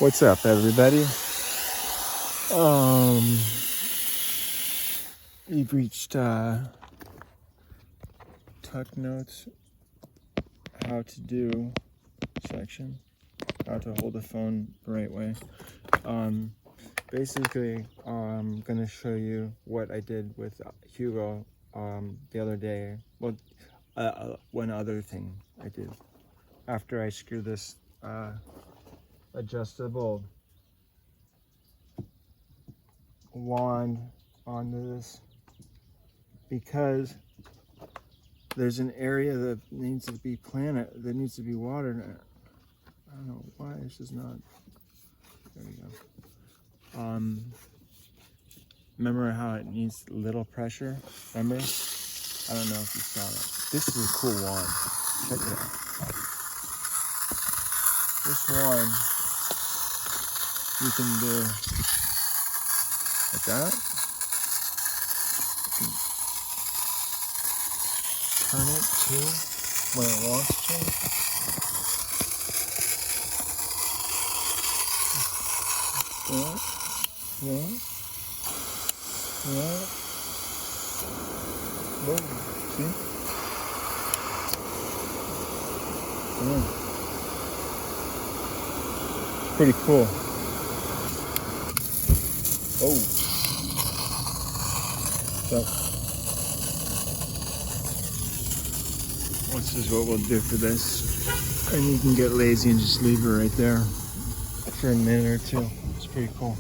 What's up, everybody? You've reached tuck notes, how to do section, how to hold the phone the right way. Basically, I'm gonna show you what I did with Hugo the other day. Well, one other thing I did after I screwed this adjustable wand onto this, because there's an area that needs to be planted, that needs to be watered. I don't know why this is not. There we go. Remember how it needs little pressure? Remember? I don't know if you saw that. This is a cool wand. Check it out. This wand you can do like that. You can turn it too when it wants to. Yeah. Whoa, see? Yeah. Pretty cool. Oh. So, this is what we'll do for this. And you can get lazy and just leave it right there for a minute or two. It's pretty cool.